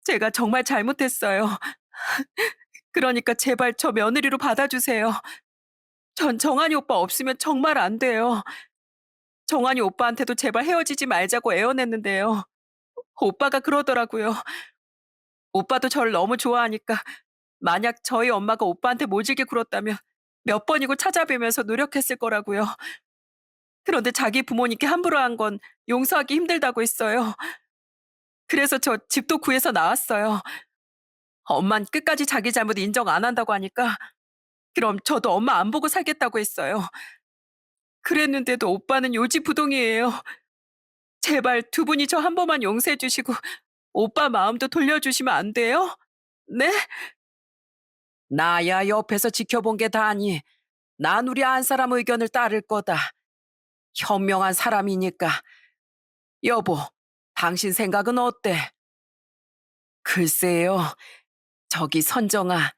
제가 정말 잘못했어요. 그러니까 제발 저 며느리로 받아주세요. 전 정한이 오빠 없으면 정말 안 돼요. 정한이 오빠한테도 제발 헤어지지 말자고 애원했는데요. 오빠가 그러더라고요. 오빠도 저를 너무 좋아하니까 만약 저희 엄마가 오빠한테 모질게 굴었다면 몇 번이고 찾아뵈면서 노력했을 거라고요. 그런데 자기 부모님께 함부로 한 건 용서하기 힘들다고 했어요. 그래서 저 집도 구해서 나왔어요. 엄만 끝까지 자기 잘못 인정 안 한다고 하니까 그럼 저도 엄마 안 보고 살겠다고 했어요. 그랬는데도 오빠는 요지부동이에요. 제발 두 분이 저 한 번만 용서해 주시고 오빠 마음도 돌려주시면 안 돼요? 네? 나야 옆에서 지켜본 게 다니. 난 우리 안 사람 의견을 따를 거다. 현명한 사람이니까. 여보, 당신 생각은 어때? 글쎄요. 저기 선정아,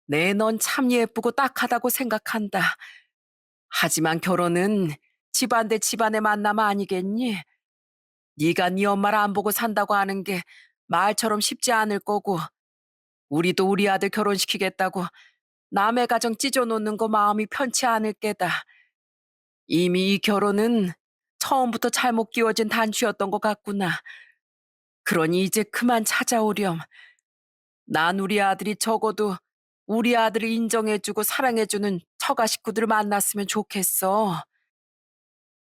내 넌 참 예쁘고 딱하다고 생각한다. 하지만 결혼은 집안 대 집안의 만남 아니겠니? 네가 네 엄마를 안 보고 산다고 하는 게 말처럼 쉽지 않을 거고 우리도 우리 아들 결혼시키겠다고 남의 가정 찢어놓는 거 마음이 편치 않을 게다. 이미 이 결혼은 처음부터 잘못 끼워진 단추였던 것 같구나. 그러니 이제 그만 찾아오렴. 난 우리 아들이 적어도 우리 아들을 인정해주고 사랑해주는 처가 식구들을 만났으면 좋겠어.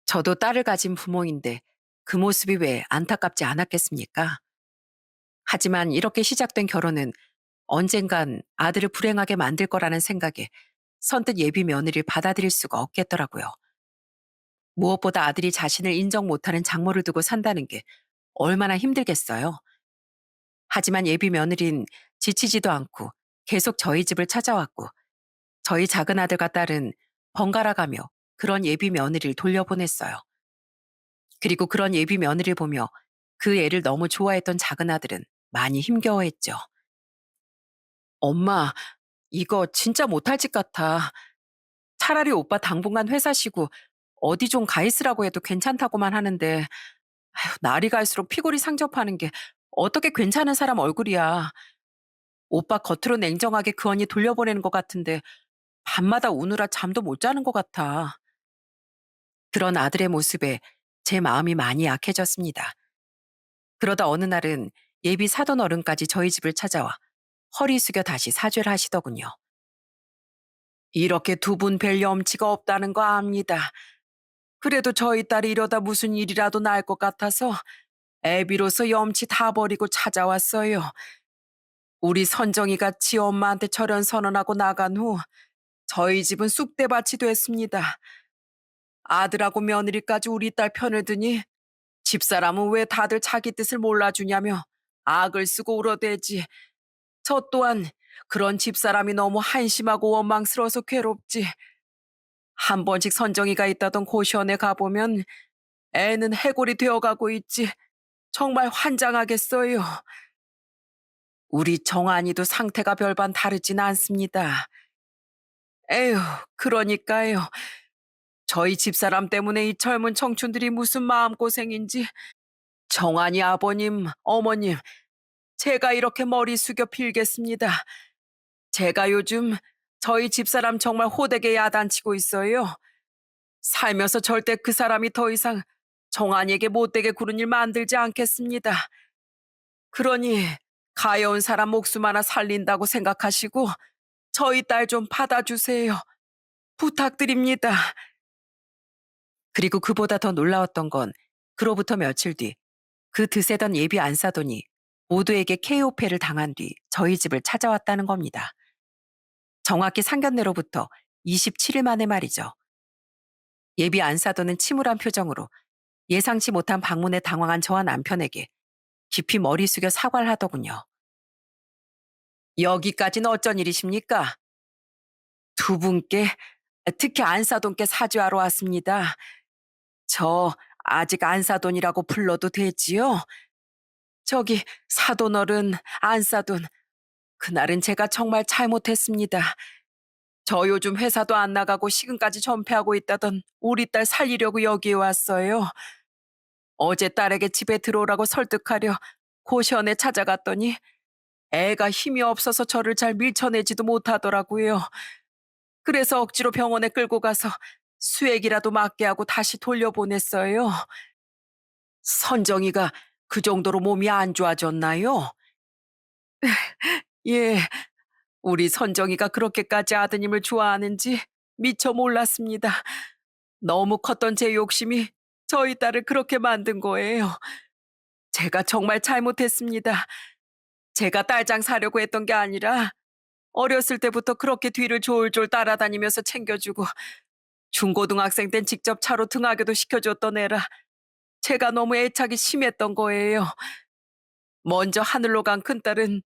저도 딸을 가진 부모인데 그 모습이 왜 안타깝지 않았겠습니까? 하지만 이렇게 시작된 결혼은 언젠간 아들을 불행하게 만들 거라는 생각에 선뜻 예비 며느리를 받아들일 수가 없겠더라고요. 무엇보다 아들이 자신을 인정 못하는 장모를 두고 산다는 게 얼마나 힘들겠어요. 하지만 예비 며느린 지치지도 않고 계속 저희 집을 찾아왔고 저희 작은 아들과 딸은 번갈아 가며 그런 예비 며느리를 돌려보냈어요. 그리고 그런 예비 며느리를 보며 그 애를 너무 좋아했던 작은 아들은 많이 힘겨워했죠. 엄마, 이거 진짜 못할 짓 같아. 차라리 오빠 당분간 회사 쉬고 어디 좀 가 있으라고 해도 괜찮다고만 하는데 아휴, 날이 갈수록 피골이 상접하는 게 어떻게 괜찮은 사람 얼굴이야. 오빠 겉으로 냉정하게 그 언니 돌려보내는 것 같은데 밤마다 우느라 잠도 못 자는 것 같아. 그런 아들의 모습에 제 마음이 많이 약해졌습니다. 그러다 어느 날은 예비 사돈 어른까지 저희 집을 찾아와 허리 숙여 다시 사죄를 하시더군요. 이렇게 두 분 뵐 염치가 없다는 거 압니다. 그래도 저희 딸이 이러다 무슨 일이라도 날 것 같아서 애비로서 염치 다 버리고 찾아왔어요. 우리 선정이가 지 엄마한테 절연 선언하고 나간 후 저희 집은 쑥대밭이 됐습니다. 아들하고 며느리까지 우리 딸 편을 드니 집사람은 왜 다들 자기 뜻을 몰라주냐며 악을 쓰고 울어대지. 저 또한 그런 집사람이 너무 한심하고 원망스러워서 괴롭지. 한 번씩 선정이가 있다던 고시원에 가보면 애는 해골이 되어가고 있지. 정말 환장하겠어요. 우리 정한이도 상태가 별반 다르진 않습니다. 에휴, 그러니까요. 저희 집사람 때문에 이 젊은 청춘들이 무슨 마음고생인지. 정한이 아버님, 어머님, 제가 이렇게 머리 숙여 빌겠습니다. 제가 요즘 저희 집사람 정말 호되게 야단치고 있어요. 살면서 절대 그 사람이 더 이상 정한이에게 못되게 구는 일 만들지 않겠습니다. 그러니 가여운 사람 목숨 하나 살린다고 생각하시고 저희 딸 좀 받아주세요. 부탁드립니다. 그리고 그보다 더 놀라웠던 건 그로부터 며칠 뒤 그 드세던 예비 안사돈이 모두에게 KO패를 당한 뒤 저희 집을 찾아왔다는 겁니다. 정확히 상견례로부터 27일 만에 말이죠. 예비 안사돈은 침울한 표정으로 예상치 못한 방문에 당황한 저와 남편에게 깊이 머리 숙여 사과를 하더군요. 여기까지는 어쩐 일이십니까? 두 분께, 특히 안사돈께 사죄하러 왔습니다. 저 아직 안사돈이라고 불러도 되지요? 저기 사돈 어른, 안사돈, 그날은 제가 정말 잘못했습니다. 저 요즘 회사도 안 나가고 시금까지 전폐하고 있다던 우리 딸 살리려고 여기에 왔어요. 어제 딸에게 집에 들어오라고 설득하려 고시원에 찾아갔더니 애가 힘이 없어서 저를 잘 밀쳐내지도 못하더라고요. 그래서 억지로 병원에 끌고 가서 수액이라도 맞게 하고 다시 돌려보냈어요. 선정이가 그 정도로 몸이 안 좋아졌나요? 예, 우리 선정이가 그렇게까지 아드님을 좋아하는지 미처 몰랐습니다. 너무 컸던 제 욕심이 저희 딸을 그렇게 만든 거예요. 제가 정말 잘못했습니다. 제가 딸장 사려고 했던 게 아니라 어렸을 때부터 그렇게 뒤를 졸졸 따라다니면서 챙겨주고 중고등학생 땐 직접 차로 등하교도 시켜줬던 애라 제가 너무 애착이 심했던 거예요. 먼저 하늘로 간 큰딸은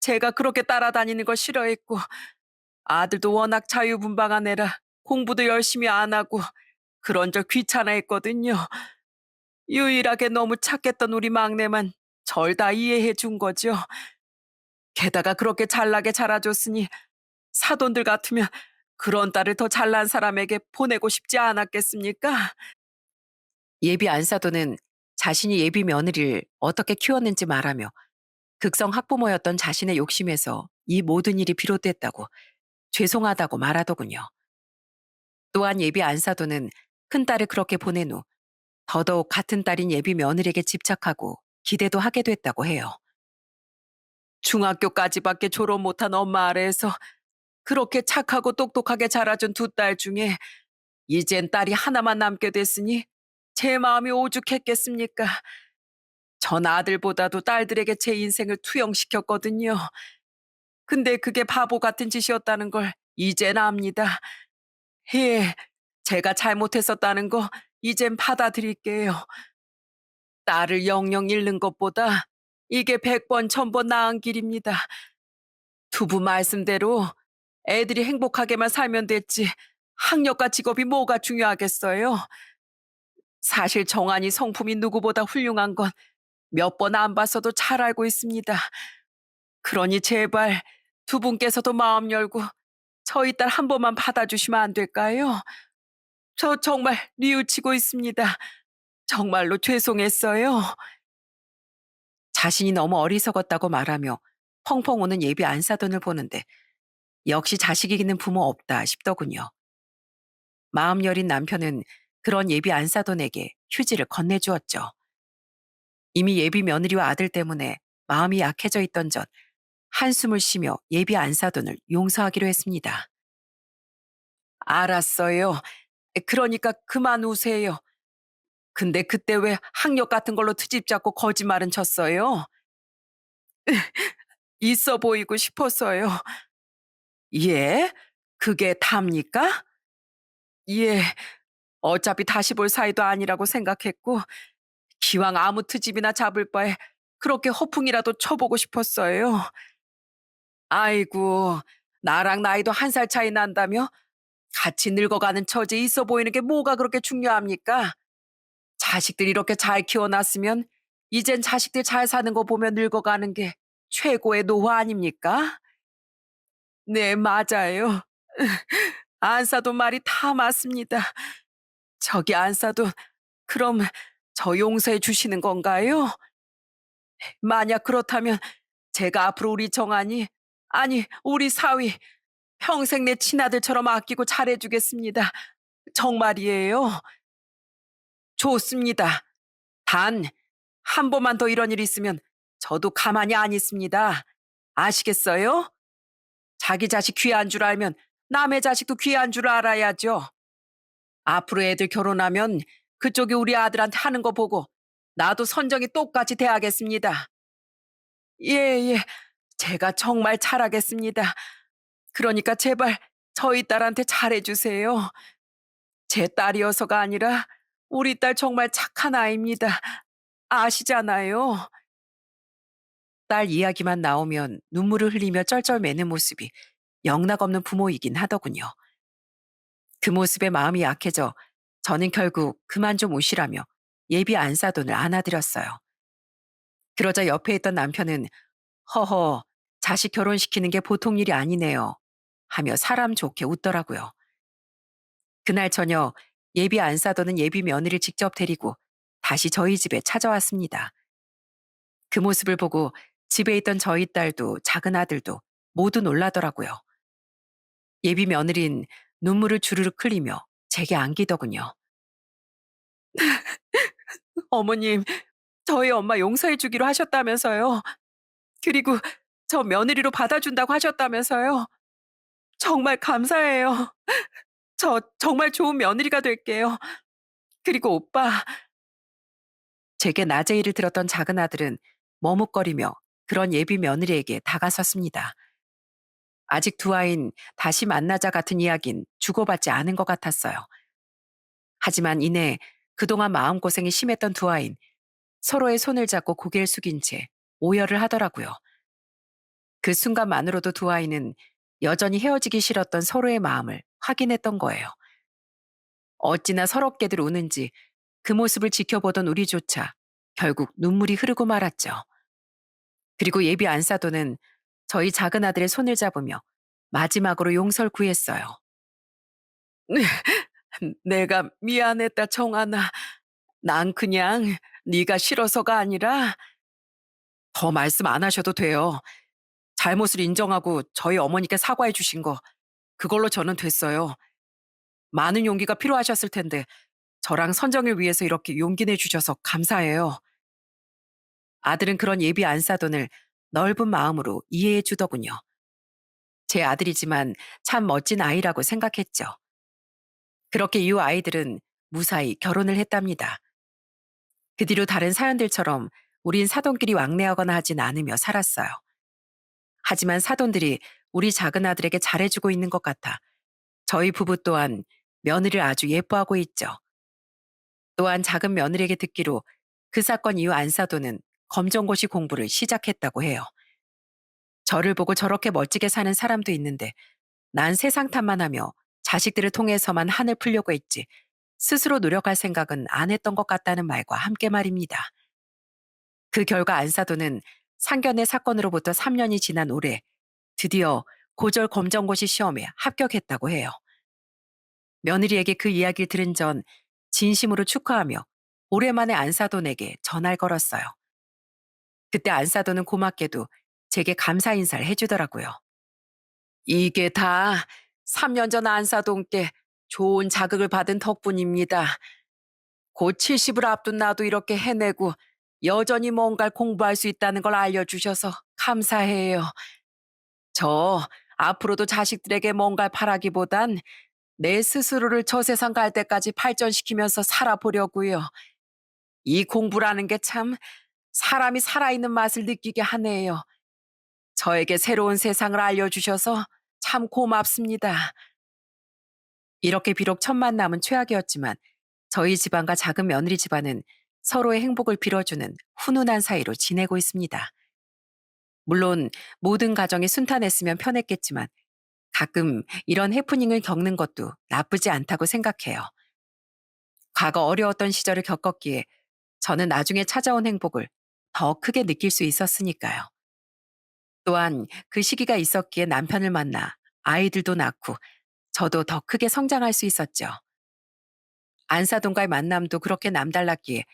제가 그렇게 따라다니는 걸 싫어했고 아들도 워낙 자유분방한 애라 공부도 열심히 안 하고 그런절 귀찮아했거든요. 유일하게 너무 착했던 우리 막내만 절 다 이해해 준 거죠. 게다가 그렇게 잘나게 자라줬으니 사돈들 같으면 그런 딸을 더 잘난 사람에게 보내고 싶지 않았겠습니까? 예비 안사도는 자신이 예비 며느리를 어떻게 키웠는지 말하며 극성 학부모였던 자신의 욕심에서 이 모든 일이 비롯됐다고 죄송하다고 말하더군요. 또한 예비 안사도는 큰딸을 그렇게 보낸 후 더더욱 같은 딸인 예비 며느리에게 집착하고 기대도 하게 됐다고 해요. 중학교까지밖에 졸업 못한 엄마 아래에서 그렇게 착하고 똑똑하게 자라준 두 딸 중에 이젠 딸이 하나만 남게 됐으니 제 마음이 오죽했겠습니까? 전 아들보다도 딸들에게 제 인생을 투영시켰거든요. 근데 그게 바보 같은 짓이었다는 걸 이젠 압니다. 예, 제가 잘못했었다는 거 이젠 받아들일게요. 딸을 영영 잃는 것보다 이게 100번, 1000번 나은 길입니다. 두부 말씀대로 애들이 행복하게만 살면 됐지. 학력과 직업이 뭐가 중요하겠어요? 사실 정한이 성품이 누구보다 훌륭한 건 몇 번 안 봤어도 잘 알고 있습니다. 그러니 제발 두 분께서도 마음 열고 저희 딸 한 번만 받아주시면 안 될까요? 저 정말 뉘우치고 있습니다. 정말로 죄송했어요. 자신이 너무 어리석었다고 말하며 펑펑 우는 예비 안사돈을 보는데 역시 자식 이기는 부모 없다 싶더군요. 마음 여린 남편은 그런 예비 안사돈에게 휴지를 건네주었죠. 이미 예비 며느리와 아들 때문에 마음이 약해져 있던 전 한숨을 쉬며 예비 안사돈을 용서하기로 했습니다. 알았어요. 그러니까 그만 우세요. 근데 그때 왜 학력 같은 걸로 트집 잡고 거짓말은 쳤어요? 있어 보이고 싶었어요. 예? 그게 답니까? 예. 어차피 다시 볼 사이도 아니라고 생각했고 기왕 아무 트집이나 잡을 바에 그렇게 허풍이라도 쳐보고 싶었어요. 아이고, 나랑 나이도 한 살 차이 난다며? 같이 늙어가는 처지에 있어 보이는 게 뭐가 그렇게 중요합니까? 자식들 이렇게 잘 키워놨으면 이젠 자식들 잘 사는 거 보며 늙어가는 게 최고의 노후 아닙니까? 네, 맞아요. 안사돈 말이 다 맞습니다. 저기 안사돈, 그럼 저 용서해 주시는 건가요? 만약 그렇다면 제가 앞으로 우리 정한이, 아니, 우리 사위, 평생 내 친아들처럼 아끼고 잘해주겠습니다. 정말이에요. 좋습니다. 단, 한 번만 더 이런 일이 있으면 저도 가만히 안 있습니다. 아시겠어요? 자기 자식 귀한 줄 알면 남의 자식도 귀한 줄 알아야죠. 앞으로 애들 결혼하면 그쪽이 우리 아들한테 하는 거 보고 나도 선정이 똑같이 돼야겠습니다. 예, 예. 제가 정말 잘하겠습니다. 그러니까 제발 저희 딸한테 잘해주세요. 제 딸이어서가 아니라 우리 딸 정말 착한 아이입니다. 아시잖아요. 딸 이야기만 나오면 눈물을 흘리며 쩔쩔매는 모습이 영락없는 부모이긴 하더군요. 그 모습에 마음이 약해져 저는 결국 그만 좀 우시라며 예비 안사돈을 안아드렸어요. 그러자 옆에 있던 남편은 허허, 자식 결혼시키는 게 보통 일이 아니네요. 하며 사람 좋게 웃더라고요. 그날 저녁 예비 안사돈은 예비 며느리를 직접 데리고 다시 저희 집에 찾아왔습니다. 그 모습을 보고 집에 있던 저희 딸도 작은 아들도 모두 놀라더라고요. 예비 며느린 눈물을 주르륵 흘리며 제게 안기더군요. 어머님, 저희 엄마 용서해 주기로 하셨다면서요. 그리고 저 며느리로 받아준다고 하셨다면서요. 정말 감사해요. 저 정말 좋은 며느리가 될게요. 그리고 오빠, 제게 낮에 일을 들었던 작은 아들은 머뭇거리며 그런 예비 며느리에게 다가섰습니다. 아직 두 아인 다시 만나자 같은 이야긴 주고받지 않은 것 같았어요. 하지만 이내 그동안 마음고생이 심했던 두 아인 서로의 손을 잡고 고개를 숙인 채 오열을 하더라고요. 그 순간만으로도 두 아이는 여전히 헤어지기 싫었던 서로의 마음을 확인했던 거예요. 어찌나 서럽게들 우는지 그 모습을 지켜보던 우리조차 결국 눈물이 흐르고 말았죠. 그리고 예비 안사도는 저희 작은 아들의 손을 잡으며 마지막으로 용서를 구했어요. 내가 미안했다, 정하나. 난 그냥 네가 싫어서가 아니라 더 말씀 안 하셔도 돼요. 잘못을 인정하고 저희 어머니께 사과해 주신 거 그걸로 저는 됐어요. 많은 용기가 필요하셨을 텐데 저랑 선정을 위해서 이렇게 용기 내 주셔서 감사해요. 아들은 그런 예비 안사돈을 넓은 마음으로 이해해 주더군요. 제 아들이지만 참 멋진 아이라고 생각했죠. 그렇게 이후 아이들은 무사히 결혼을 했답니다. 그 뒤로 다른 사연들처럼 우린 사돈끼리 왕래하거나 하진 않으며 살았어요. 하지만 사돈들이 우리 작은 아들에게 잘해주고 있는 것 같아 저희 부부 또한 며느리를 아주 예뻐하고 있죠. 또한 작은 며느리에게 듣기로 그 사건 이후 안사돈은 검정고시 공부를 시작했다고 해요. 저를 보고 저렇게 멋지게 사는 사람도 있는데 난 세상 탓만 하며 자식들을 통해서만 한을 풀려고 했지 스스로 노력할 생각은 안 했던 것 같다는 말과 함께 말입니다. 그 결과 안사돈은 상견례 사건으로부터 3년이 지난 올해 드디어 고졸 검정고시 시험에 합격했다고 해요. 며느리에게 그 이야기를 들은 전 진심으로 축하하며 오랜만에 안사돈에게 전화를 걸었어요. 그때 안사돈은 고맙게도 제게 감사 인사를 해주더라고요. 이게 다 3년 전 안사돈께 좋은 자극을 받은 덕분입니다. 곧 70을 앞둔 나도 이렇게 해내고 여전히 뭔가를 공부할 수 있다는 걸 알려주셔서 감사해요. 저 앞으로도 자식들에게 뭔가를 바라기보단 내 스스로를 저 세상 갈 때까지 발전시키면서 살아보려고요. 이 공부라는 게 참 사람이 살아있는 맛을 느끼게 하네요. 저에게 새로운 세상을 알려주셔서 참 고맙습니다. 이렇게 비록 첫 만남은 최악이었지만 저희 집안과 작은 며느리 집안은 서로의 행복을 빌어주는 훈훈한 사이로 지내고 있습니다. 물론 모든 가정이 순탄했으면 편했겠지만 가끔 이런 해프닝을 겪는 것도 나쁘지 않다고 생각해요. 과거 어려웠던 시절을 겪었기에 저는 나중에 찾아온 행복을 더 크게 느낄 수 있었으니까요. 또한 그 시기가 있었기에 남편을 만나 아이들도 낳고 저도 더 크게 성장할 수 있었죠. 안사돈과의 만남도 그렇게 남달랐기에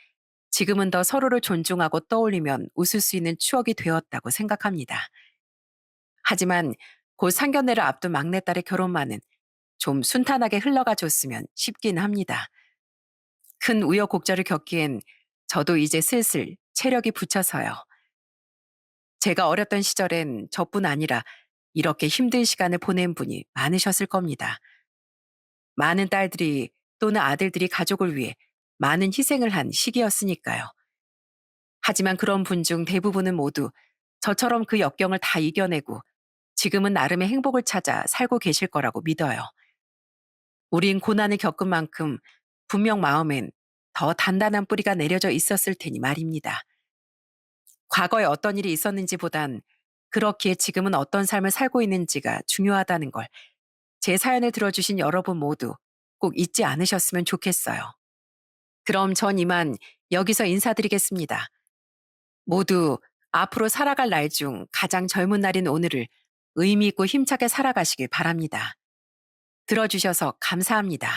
지금은 더 서로를 존중하고 떠올리면 웃을 수 있는 추억이 되었다고 생각합니다. 하지만 곧 상견례를 앞둔 막내딸의 결혼만은 좀 순탄하게 흘러가 줬으면 싶긴 합니다. 큰 우여곡절을 겪기엔 저도 이제 슬슬 체력이 붙여서요. 제가 어렸던 시절엔 저뿐 아니라 이렇게 힘든 시간을 보낸 분이 많으셨을 겁니다. 많은 딸들이 또는 아들들이 가족을 위해 많은 희생을 한 시기였으니까요. 하지만 그런 분 중 대부분은 모두 저처럼 그 역경을 다 이겨내고 지금은 나름의 행복을 찾아 살고 계실 거라고 믿어요. 우린 고난을 겪은 만큼 분명 마음엔 더 단단한 뿌리가 내려져 있었을 테니 말입니다. 과거에 어떤 일이 있었는지보단 그렇기에 지금은 어떤 삶을 살고 있는지가 중요하다는 걸 제 사연을 들어주신 여러분 모두 꼭 잊지 않으셨으면 좋겠어요. 그럼 전 이만 여기서 인사드리겠습니다. 모두 앞으로 살아갈 날 중 가장 젊은 날인 오늘을 의미 있고 힘차게 살아가시길 바랍니다. 들어주셔서 감사합니다.